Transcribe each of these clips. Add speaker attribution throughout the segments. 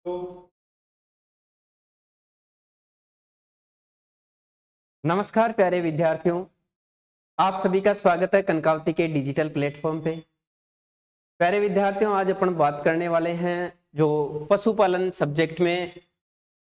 Speaker 1: तो नमस्कार प्यारे विद्यार्थियों, आप सभी का स्वागत है कनकावती के डिजिटल प्लेटफॉर्म पे। प्यारे विद्यार्थियों, आज अपन बात करने वाले हैं जो पशुपालन सब्जेक्ट में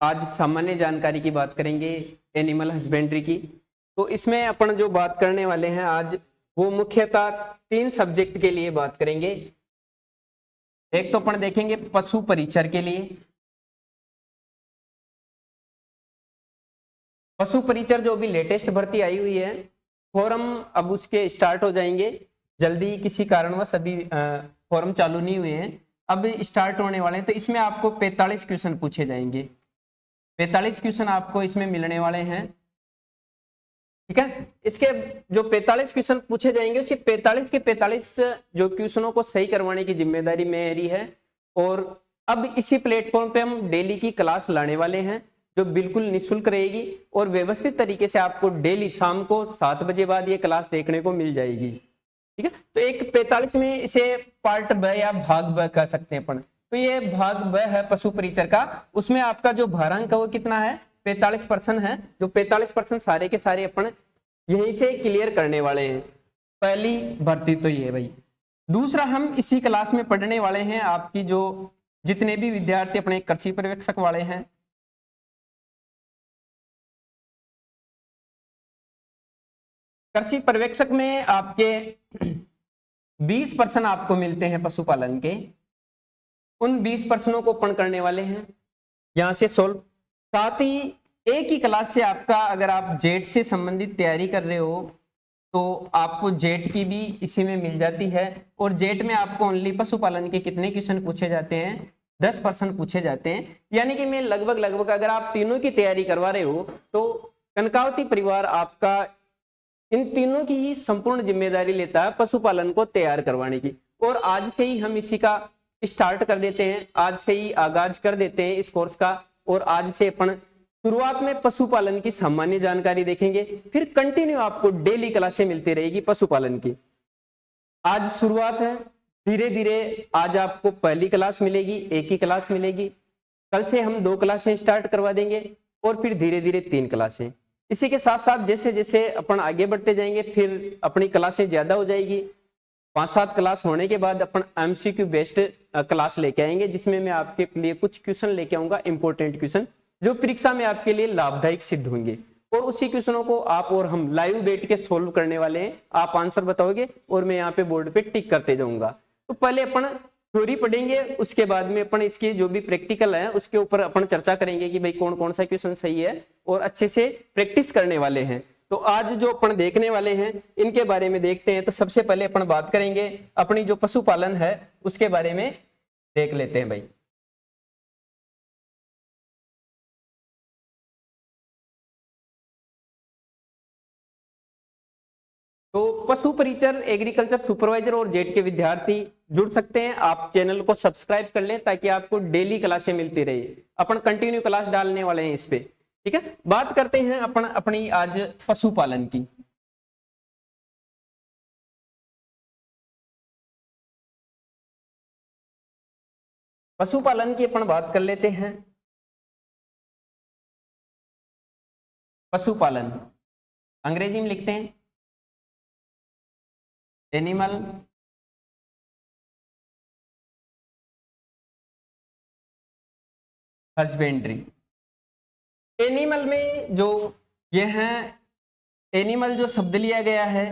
Speaker 1: आज सामान्य जानकारी की बात करेंगे, एनिमल हस्बेंड्री की। तो इसमें अपन जो बात करने वाले हैं आज वो मुख्यतः 3 सब्जेक्ट के लिए बात करेंगे। एक तो अपन देखेंगे पशु परिचर के लिए। पशु परिचर जो भी लेटेस्ट भर्ती आई हुई है, फॉर्म अब उसके स्टार्ट हो जाएंगे जल्दी। किसी कारणवश अभी फॉर्म चालू नहीं हुए हैं, अब स्टार्ट होने वाले हैं। तो इसमें आपको 45 क्वेश्चन पूछे जाएंगे। 45 क्वेश्चन आपको इसमें मिलने वाले हैं, ठीक है। इसके जो 45 क्वेश्चन पूछे जाएंगे, उसी 45 के 45 जो क्वेश्चनों को सही करवाने की जिम्मेदारी मेरी है। और अब इसी प्लेटफॉर्म पे हम डेली की क्लास लाने वाले हैं जो बिल्कुल निःशुल्क रहेगी और व्यवस्थित तरीके से आपको डेली शाम को 7 बजे बाद ये क्लास देखने को मिल जाएगी, ठीक है। तो एक 45 में इसे पार्ट ब या भाग ब कह सकते हैं अपन। तो ये भाग ब है पशु परिचर का। उसमें आपका जो भारांक है वो कितना है, 45% है। जो 45% सारे के सारे अपन यहीं से क्लियर करने वाले हैं। पहली भर्ती तो ये है भाई। दूसरा, हम इसी क्लास में पढ़ने वाले हैं आपकी जो जितने भी विद्यार्थी अपने कृषि पर्यवेक्षक वाले हैं, कृषि पर्यवेक्षक में आपके 20% आपको मिलते हैं पशुपालन के। उन 20% को अपन करने वाले हैं यहां से सोल्व। साथ ही एक ही क्लास से आपका, अगर आप जेट से संबंधित तैयारी कर रहे हो तो आपको जेट की भी इसी में मिल जाती है। और जेट में आपको ओनली पशुपालन के कितने क्वेश्चन पूछे जाते हैं, 10% पूछे जाते हैं। यानी कि मैं लगभग अगर आप तीनों की तैयारी करवा रहे हो तो कनकावती परिवार आपका इन तीनों की ही संपूर्ण जिम्मेदारी लेता है पशुपालन को तैयार करवाने की। और आज से ही हम इसी का स्टार्ट कर देते हैं, आज से ही आगाज कर देते हैं इस कोर्स का। और आज से अपन शुरुआत में पशुपालन की सामान्य जानकारी देखेंगे, फिर कंटिन्यू आपको डेली क्लासें मिलती रहेगी पशुपालन की। आज शुरुआत है, धीरे धीरे आज आपको पहली क्लास मिलेगी, एक ही क्लास मिलेगी। कल से हम 2 क्लासें स्टार्ट करवा देंगे और फिर धीरे धीरे 3 क्लासें। इसी के साथ साथ जैसे जैसे अपन आगे बढ़ते जाएंगे फिर अपनी क्लासें ज्यादा हो जाएगी। 5-7 क्लास होने के बाद अपन एमसीक्यू बेस्ड क्लास लेके आएंगे, जिसमें मैं आपके लिए कुछ क्वेश्चन लेके आऊंगा, इंपॉर्टेंट क्वेश्चन जो परीक्षा में आपके लिए लाभदायक सिद्ध होंगे। और उसी क्वेश्चनों को आप और हम लाइव बैठ के सोल्व करने वाले हैं। आप आंसर बताओगे और मैं यहाँ पे बोर्ड पे टिक करते जाऊंगा। तो पहले अपन थ्योरी पढ़ेंगे, उसके बाद में अपन इसकी जो भी प्रैक्टिकल है उसके ऊपर अपन चर्चा करेंगे कि भाई कौन कौन सा क्वेश्चन सही है, और अच्छे से प्रैक्टिस करने वाले हैं। तो आज जो अपन देखने वाले हैं इनके बारे में देखते हैं। तो सबसे पहले अपन बात करेंगे अपनी जो पशुपालन है उसके बारे में देख लेते हैं भाई। तो पशु परिचर, एग्रीकल्चर सुपरवाइजर और जेट के विद्यार्थी जुड़ सकते हैं। आप चैनल को सब्सक्राइब कर लें ताकि आपको डेली क्लासें मिलती रहे। अपन कंटिन्यू क्लास डालने वाले हैं इस पे, ठीक है। बात करते हैं अपन अपनी आज पशुपालन की। पशुपालन की अपन बात कर लेते हैं। पशुपालन अंग्रेजी में लिखते हैं एनिमल हस्बेंड्री। एनिमल में जो ये है, एनिमल जो शब्द लिया गया है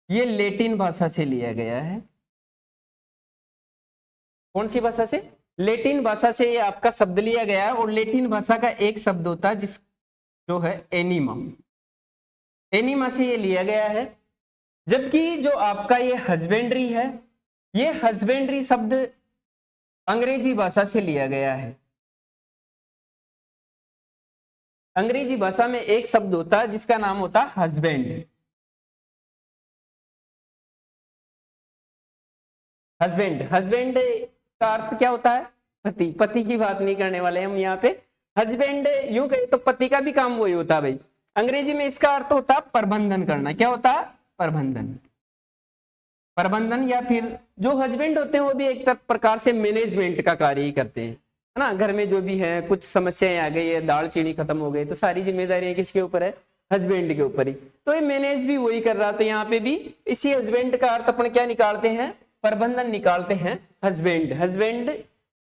Speaker 1: ये लेटिन भाषा से लिया गया है। कौन सी भाषा से? लेटिन भाषा से ये आपका शब्द लिया गया है। और लेटिन भाषा का एक शब्द होता है जिस जो है एनिमा, एनिमा से ये लिया गया है। जबकि जो आपका ये हस्बेंड्री है, ये हस्बेंड्री शब्द अंग्रेजी भाषा से लिया गया है। अंग्रेजी भाषा में एक शब्द होता है जिसका नाम होता है हस्बैंड। हस्बैंड, हस्बैंड का अर्थ क्या होता है? पति। पति की बात नहीं करने वाले हम यहाँ पे। हस्बैंड यूं कहे तो पति का भी काम वही होता है भाई। अंग्रेजी में इसका अर्थ होता है प्रबंधन करना। क्या होता है? प्रबंधन। प्रबंधन या फिर जो हस्बैंड होते हैं वो भी एक प्रकार से मैनेजमेंट का कार्य ही करते हैं, है ना, घर में जो भी है कुछ समस्याएं आ गई है, दाल चीनी खत्म हो गई, तो सारी जिम्मेदारियां किसके ऊपर है? हस्बैंड के ऊपर ही। तो ये मैनेज भी वही कर रहा, तो यहाँ पे भी इसी हस्बैंड का अर्थ अपन क्या निकालते हैं? प्रबंधन निकालते हैं। हस्बैंड, हस्बैंड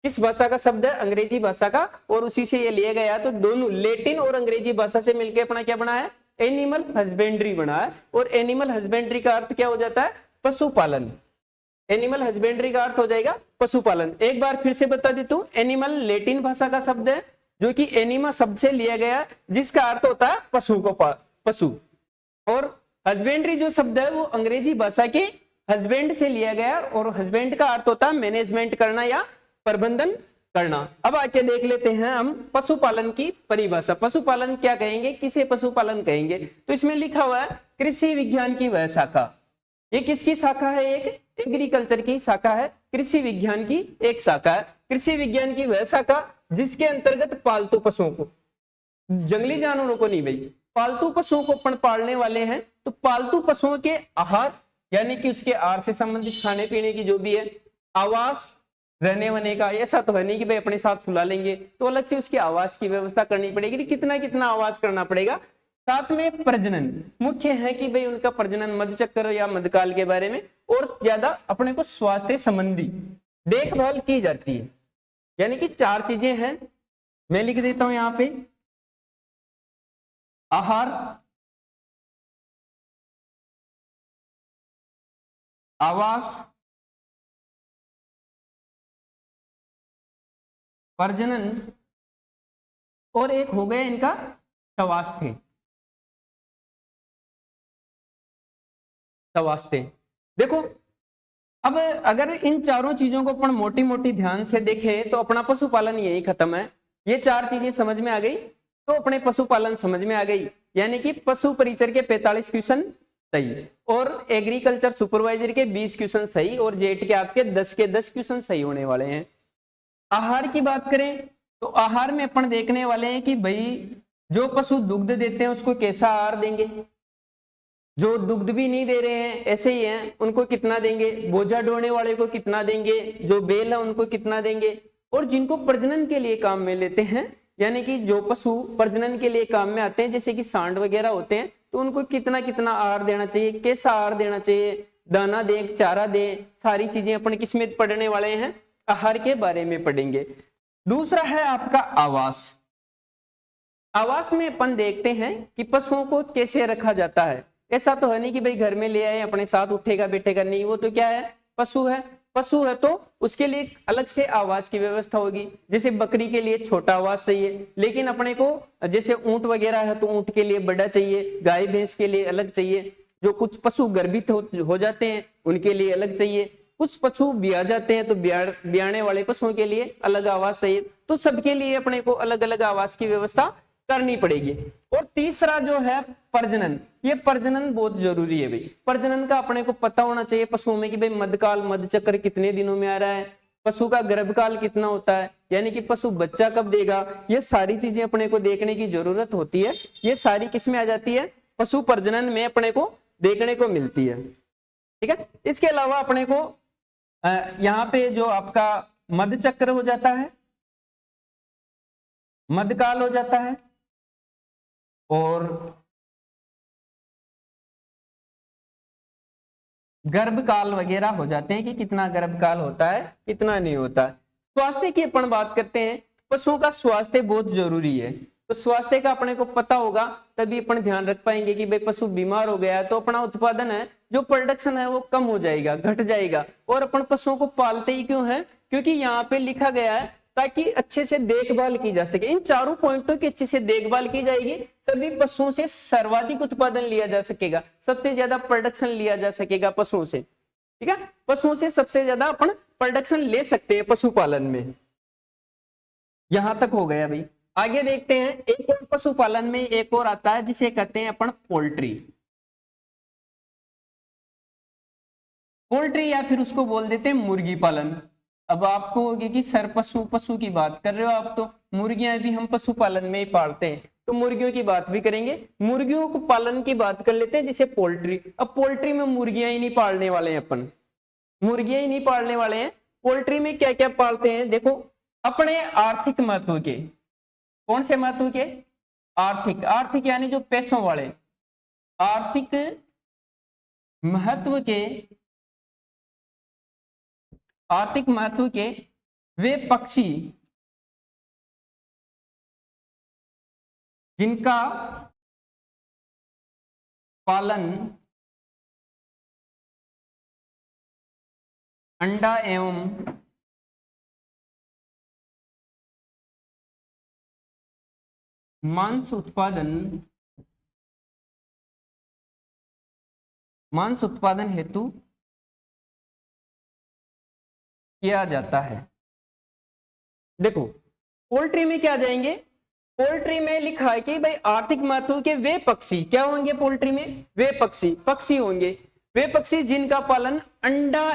Speaker 1: किस भाषा का शब्द है? अंग्रेजी भाषा का, और उसी से ये लिया गया। तो दोनों लेटिन और अंग्रेजी भाषा से मिलकर अपना क्या बना है? एनिमल हस्बेंड्री बना है। और एनिमल हस्बेंड्री का अर्थ क्या हो जाता है? पशुपालन। एनिमल हस्बेंड्री का अर्थ हो जाएगा पशुपालन। एक बार फिर से बता देता हूं, एनिमल लेटिन भाषा का शब्द है जो कि एनिमा शब्द से लिया गया, जिसका अर्थ होता है पशु को, पशु। और हस्बेंड्री जो शब्द है वो अंग्रेजी भाषा के हस्बैंड से लिया गया, और हस्बैंड का अर्थ होता है मैनेजमेंट करना या प्रबंधन करना। अब आके देख लेते हैं हम पशुपालन की परिभाषा। पशुपालन क्या कहेंगे, किसे पशुपालन कहेंगे? तो इसमें लिखा हुआ है कृषि विज्ञान की वह शाखा। ये किसकी शाखा है? एक एग्रीकल्चर की शाखा है, कृषि विज्ञान की एक शाखा है। कृषि विज्ञान की वह शाखा जिसके अंतर्गत पालतू पशुओं को, जंगली जानवरों को नहीं भाई, पालतू पशुओं को अपन पालने वाले हैं। तो पालतू पशुओं के आहार, यानी कि उसके आहार से संबंधित खाने पीने की जो भी है, आवास, रहने वहने का, ऐसा तो है नहीं कि भाई अपने साथ सुला लेंगे, तो अलग से उसकी आवास की व्यवस्था करनी पड़ेगी। कितना कितना आवास करना पड़ेगा। साथ में प्रजनन मुख्य है कि भाई उनका प्रजनन, मधुचक्र या मधुकाल के बारे में, और ज्यादा अपने को स्वास्थ्य संबंधी देखभाल की जाती है। यानी कि 4 चीजें हैं, मैं लिख देता हूं यहां पे। आहार, आवास, प्रजनन, और एक हो गया इनका स्वास्थ्य। स्वास्थ्य देखो, अब अगर इन चारों चीजों को अपन मोटी मोटी ध्यान से देखें तो अपना पशुपालन यही खत्म है। ये 4 चीजें समझ में आ गई तो अपने पशुपालन समझ में आ गई। यानी कि पशु परिचर के 45 क्वेश्चन सही, और एग्रीकल्चर सुपरवाइजर के 20 क्वेश्चन सही, और जेट के आपके 10 के 10 क्वेश्चन सही होने वाले हैं। आहार की बात करें तो आहार में अपन देखने वाले हैं कि भाई जो पशु दुग्ध देते हैं उसको कैसा आहार देंगे, जो दुग्ध भी नहीं दे रहे हैं ऐसे ही हैं उनको कितना देंगे, बोझा ढोने वाले को कितना देंगे, जो बैल है उनको कितना देंगे, और जिनको प्रजनन के लिए काम में लेते हैं, यानी कि जो पशु प्रजनन के लिए काम में आते हैं जैसे कि सांड वगैरह होते हैं, तो उनको कितना कितना आहार देना चाहिए, कैसा आहार देना चाहिए, दाना दें, चारा दें, सारी चीजें अपन किसमें पढ़ने वाले हैं? आहार के बारे में पढ़ेंगे। दूसरा है आपका आवास। आवास में अपन देखते हैं कि पशुओं को कैसे रखा जाता है। ऐसा तो है नहीं कि भाई घर में ले आए अपने साथ उठेगा बैठेगा, नहीं, वो तो क्या है? पशु है। पशु है तो उसके लिए अलग से आवास की व्यवस्था होगी। जैसे बकरी के लिए छोटा आवास चाहिए, लेकिन अपने को जैसे ऊंट वगैरह है तो ऊंट के लिए बड़ा चाहिए, गाय भैंस के लिए अलग चाहिए, जो कुछ पशु गर्भित हो जाते हैं उनके लिए अलग चाहिए, कुछ पशु ब्याह जाते हैं तो ब्याने वाले पशुओं के लिए अलग आवास चाहिए। तो सबके लिए अपने को अलग अलग आवास की व्यवस्था करनी पड़ेगी। और तीसरा जो है प्रजनन, ये प्रजनन बहुत जरूरी है भाई। प्रजनन का अपने को पता होना चाहिए पशुओं में कि भाई मधकाल, मधचक्र कितने दिनों में आ रहा है, पशु का गर्भकाल कितना होता है, यानी कि पशु बच्चा कब देगा, ये सारी चीजें अपने को देखने की जरूरत होती है। ये सारी किस में आ जाती है? पशु प्रजनन में अपने को देखने को मिलती है। ठीक है। इसके अलावा अपने को यहाँ पे जो आपका मधचक्र हो जाता है, मधकाल हो जाता है, और गर्भकाल वगैरह हो जाते हैं कि कितना गर्भकाल होता है कितना नहीं होता है। स्वास्थ्य की अपन बात करते हैं, पशुओं का स्वास्थ्य बहुत जरूरी है। तो स्वास्थ्य का अपने को पता होगा तभी अपन ध्यान रख पाएंगे कि भाई पशु बीमार हो गया तो अपना उत्पादन है, जो प्रोडक्शन है वो कम हो जाएगा, घट जाएगा। और अपन पशुओं को पालते ही क्यों है? क्योंकि यहाँ पे लिखा गया है ताकि अच्छे से देखभाल की जा सके। इन चारों पॉइंटों की अच्छे से देखभाल की जाएगी तभी पशुओं से सर्वाधिक उत्पादन लिया जा सकेगा, सबसे ज्यादा प्रोडक्शन लिया जा सकेगा पशुओं से। ठीक है, पशुओं से सबसे ज्यादा अपन प्रोडक्शन ले सकते हैं पशुपालन में। यहां तक हो गया भाई। आगे देखते हैं, एक और पशुपालन में एक और आता है जिसे कहते हैं अपन पोल्ट्री। पोल्ट्री या फिर उसको बोल देते हैं मुर्गी पालन। अब आपको होगी कि सर पशु की बात कर रहे हो आप, तो मुर्गियां भी हम पशुपालन में ही पालते हैं, तो मुर्गियों की बात भी करेंगे। मुर्गियों को पालन की बात कर लेते हैं जैसे पोल्ट्री। अब पोल्ट्री में मुर्गियां ही नहीं पालने वाले हैं अपन, मुर्गियां ही नहीं पालने वाले हैं। पोल्ट्री में क्या क्या पालते हैं देखो। अपने आर्थिक महत्व के, कौन से महत्व के? आर्थिक, आर्थिक यानी जो पैसों वाले, आर्थिक महत्व के, आर्थिक महत्व के वे पक्षी जिनका पालन अंडा एवं मांस उत्पादन हेतु किया जाता है। देखो पोल्ट्री में क्या जाएंगे, पोल्ट्री में लिखा है कि भाई आर्थिक महत्व के वे पक्षी क्या होंगे, पोल्ट्री में वे पक्षी होंगे, वे पक्षी जिनका पालन अंडा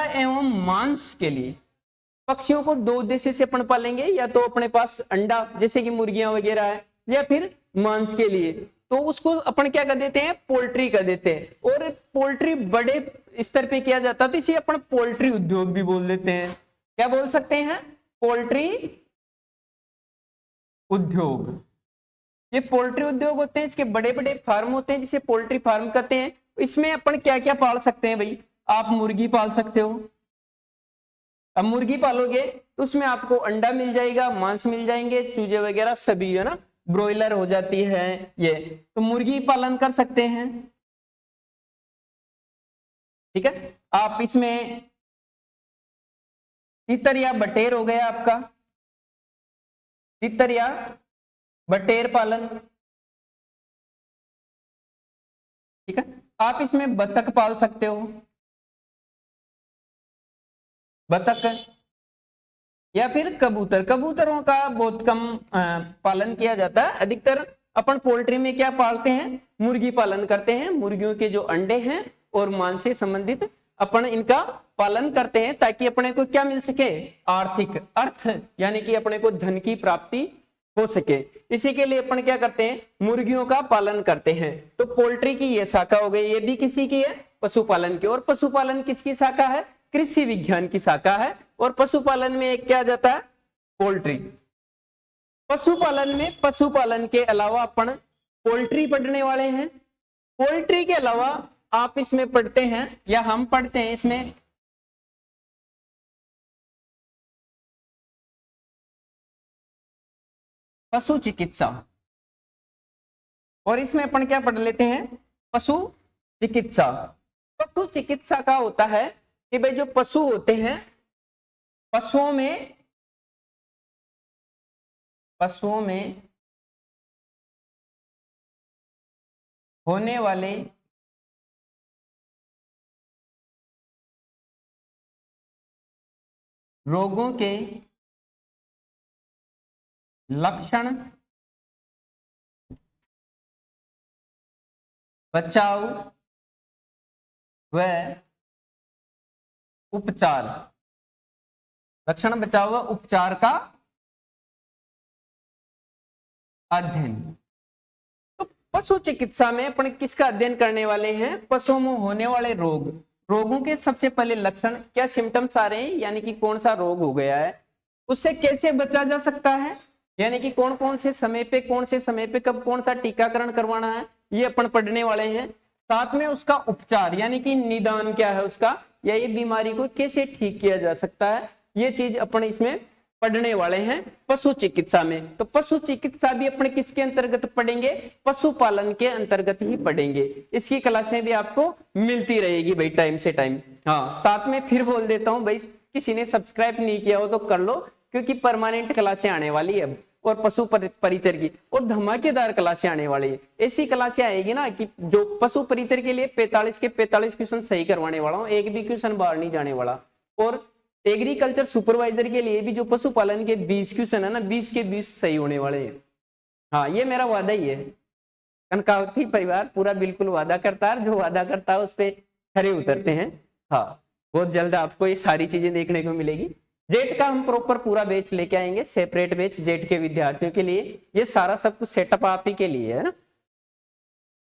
Speaker 1: एवं मांस के लिए। पक्षियों को दो उद्देश्य से अपन पालेंगे, या तो अपने पास अंडा जैसे कि मुर्गियां वगैरह है, या फिर मांस के लिए, तो उसको अपन क्या कर देते हैं, पोल्ट्री कर देते हैं। और पोल्ट्री बड़े स्तर पे किया जाता है तो इसे अपन पोल्ट्री उद्योग भी बोल देते हैं। क्या बोल सकते हैं? पोल्ट्री उद्योग। ये पोल्ट्री उद्योग होते हैं, इसके बड़े बड़े फार्म होते हैं जिसे पोल्ट्री फार्म कहते हैं। इसमें अपन क्या क्या पाल सकते हैं भाई, आप मुर्गी पाल सकते हो। अब मुर्गी पालोगे तो उसमें आपको अंडा मिल जाएगा, मांस मिल जाएंगे, चूजे वगैरह सभी, है ना, ब्रॉयलर हो जाती है ये, तो मुर्गी पालन कर सकते हैं। ठीक है, आप इसमें तीतर या बटेर हो गया आपका, तीतर या बटेर पालन। ठीक है, आप इसमें बतख पाल सकते हो, बतख, या फिर कबूतर। कबूतरों का बहुत कम पालन किया जाता है, अधिकतर अपन पोल्ट्री में क्या पालते हैं, मुर्गी पालन करते हैं। मुर्गियों के जो अंडे हैं और मांस से संबंधित अपन इनका पालन करते हैं, ताकि अपने को क्या मिल सके, आर्थिक अर्थ, यानी कि अपने को धन की प्राप्ति हो सके। इसी के लिए अपन क्या करते हैं, मुर्गियों का पालन करते हैं। तो पोल्ट्री की ये शाखा हो गई, ये भी किसी की है, पशुपालन की। और पशुपालन किसकी शाखा है, कृषि विज्ञान की शाखा है। और पशुपालन में एक क्या जाता है, पोल्ट्री। पशुपालन में, पशुपालन के अलावा अपन पोल्ट्री पढ़ने वाले हैं। पोल्ट्री के अलावा आप इसमें पढ़ते हैं, या हम पढ़ते हैं इसमें पशु चिकित्सा। और इसमें अपन क्या पढ़ लेते हैं, पशु चिकित्सा। पशु चिकित्सा का होता है कि भाई जो पशु होते हैं, पशुओं में होने वाले रोगों के लक्षण, बचाव व उपचार, लक्षण, बचाव व उपचार का अध्ययन। तो पशु चिकित्सा में अपन किसका अध्ययन करने वाले हैं, पशुओं में होने वाले रोग, रोगों के सबसे पहले लक्षण, क्या सिम्टम्स आ रहे हैं, यानी कि कौन सा रोग हो गया है, उससे कैसे बचा जा सकता है, यानी कि कौन कौन से समय पे कब कौन सा टीकाकरण करवाना है, ये अपन पढ़ने वाले हैं। साथ में उसका उपचार, यानी कि निदान क्या है उसका, या ये बीमारी को कैसे ठीक किया जा सकता है, ये चीज अपन इसमें पढ़ने वाले हैं पशु चिकित्सा में। तो पशु चिकित्सा भी अपने किसके अंतर्गत पढ़ेंगे, पशुपालन के अंतर्गत ही पढ़ेंगे। इसकी क्लासें भी आपको मिलती रहेगी भाई टाइम से टाइम। हाँ, साथ में फिर बोल देता हूँ भाई, किसी ने सब्सक्राइब नहीं किया हो तो कर लो, क्योंकि परमानेंट क्लासें आने वाली है अब, और पशु परिचर की और धमाकेदार क्लासें आने वाली है। ऐसी क्लासें आएगी ना कि जो पशु परिचर के लिए 45 के 45 क्वेश्चन सही करवाने वाला हूँ, एक भी क्वेश्चन बाहर नहीं जाने वाला। और एग्रीकल्चर सुपरवाइजर के लिए भी जो पशुपालन के 20 क्वेश्चन है ना, 20 के 20 सही होने वाले हैं। हाँ, ये मेरा वादा ही है, कनकावती परिवार पूरा बिल्कुल वादा करता है, जो वादा करता है उस पर खरे उतरते हैं। हाँ, बहुत जल्द आपको ये सारी चीजें देखने को मिलेगी। जेट का हम प्रॉपर पूरा बैच लेके आएंगे, सेपरेट बैच जेट के विद्यार्थियों के लिए। ये सारा सब कुछ सेटअप आप ही के लिए है ना।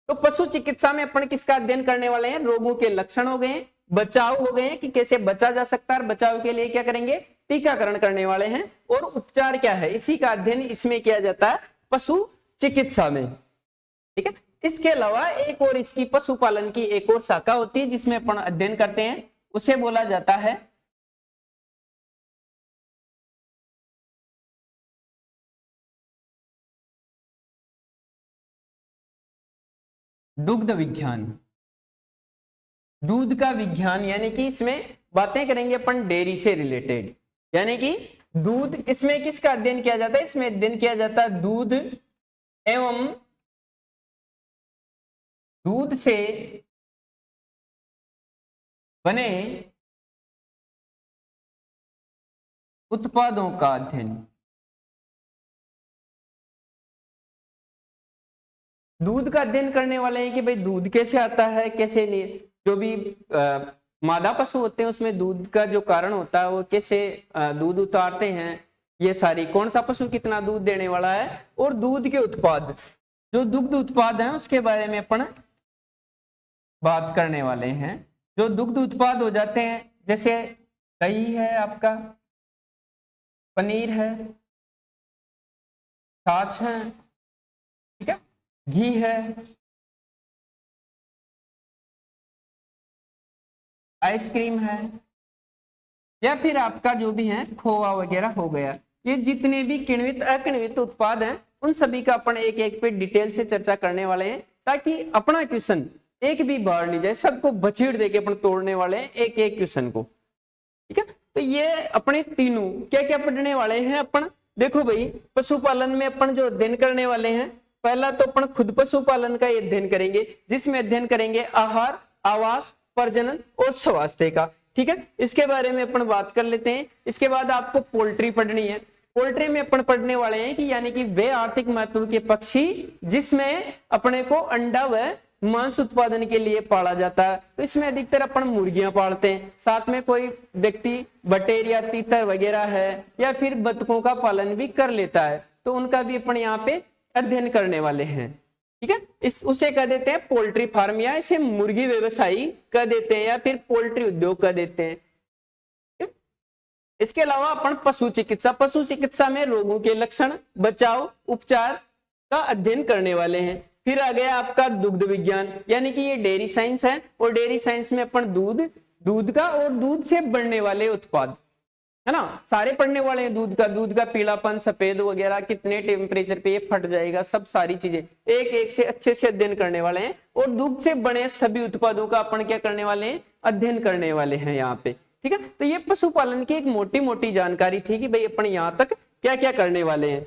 Speaker 1: तो पशु चिकित्सा में अपन किसका अध्ययन करने वाले हैं, रोगों के लक्षण हो गए, बचाव हो गए कि कैसे बचा जा सकता है, और बचाव के लिए क्या करेंगे, टीकाकरण करने वाले हैं। और उपचार क्या है, इसी का अध्ययन इसमें किया जाता है पशु चिकित्सा में। ठीक है, इसके अलावा एक और इसकी पशुपालन की एक और शाखा होती है जिसमें अपन अध्ययन करते हैं, उसे बोला जाता है दुग्ध विज्ञान। दूध का विज्ञान, यानी कि इसमें बातें करेंगे अपन डेयरी से रिलेटेड, यानी कि दूध, इसमें किसका अध्ययन किया जाता है, इसमें अध्ययन किया जाता है दूध एवं दूध से बने उत्पादों का अध्ययन। दूध का अध्ययन करने वाले हैं कि भाई दूध कैसे आता है, कैसे नहीं, जो भी मादा पशु होते हैं उसमें दूध का जो कारण होता है वो कैसे दूध उतारते हैं, ये सारी, कौन सा पशु कितना दूध देने वाला है, और दूध के उत्पाद, जो दुग्ध उत्पाद हैं उसके बारे में अपन बात करने वाले हैं। जो दुग्ध उत्पाद हो जाते हैं, जैसे दही है आपका, पनीर है, छाछ है, ठीक है, घी है, आइसक्रीम है, या फिर आपका जो भी है खोआ वगैरह हो गया। ये जितने भी किण्वित अकिण्वित उत्पाद हैं उन सभी का अपन एक एक पे डिटेल से चर्चा करने वाले हैं, ताकि अपना क्वेश्चन एक भी बाहर नहीं जाए, सबको बछेड़ देके अपन तोड़ने वाले हैं एक एक क्वेश्चन को। ठीक है, तो ये अपने तीनों क्या क्या पढ़ने वाले हैं अपन, देखो भाई पशुपालन में अपन जो अध्ययन करने वाले हैं, पहला तो अपन खुद पशुपालन का अध्ययन करेंगे, जिसमें अध्ययन करेंगे आहार, आवास, प्रजनन और स्वास्थ्य का। ठीक है, इसके बारे में अपन बात कर लेते हैं। इसके बाद आपको पोल्ट्री पढ़नी है। पोल्ट्री में अपन पढ़ने वाले हैं कि यानी कि वे आर्थिक महत्व के पक्षी जिसमें अपने को अंडा व मांस उत्पादन के लिए पाला जाता है। तो इसमें अधिकतर अपन मुर्गियां पालते हैं, साथ में कोई व्यक्ति बटेर या तीतर वगैरह है, या फिर बतखों का पालन भी कर लेता है, तो उनका भी अपन यहाँ पे अध्ययन करने वाले हैं। ठीक है, इस उसे कह देते हैं पोल्ट्री फार्म, या इसे मुर्गी व्यवसायी कह देते हैं, या फिर पोल्ट्री उद्योग कह देते हैं। इसके अलावा अपन पशु चिकित्सा, पशु चिकित्सा में रोगों के लक्षण, बचाव, उपचार का अध्ययन करने वाले हैं। फिर आ गया आपका दुग्ध विज्ञान, यानी कि ये डेयरी साइंस है, और डेयरी साइंस में अपन दूध का और दूध से बनने वाले उत्पाद, है ना, सारे पढ़ने वाले हैं। दूध का पीलापन, सफेद वगैरह, कितने टेम्परेचर पे ये फट जाएगा, सब सारी चीजें एक एक से अच्छे से अध्ययन करने वाले हैं। और दूध से बने सभी उत्पादों का अपन क्या करने वाले हैं, अध्ययन करने वाले हैं यहाँ पे। ठीक है, तो ये पशुपालन की एक मोटी मोटी जानकारी थी कि भाई अपन यहाँ तक क्या क्या करने वाले हैं।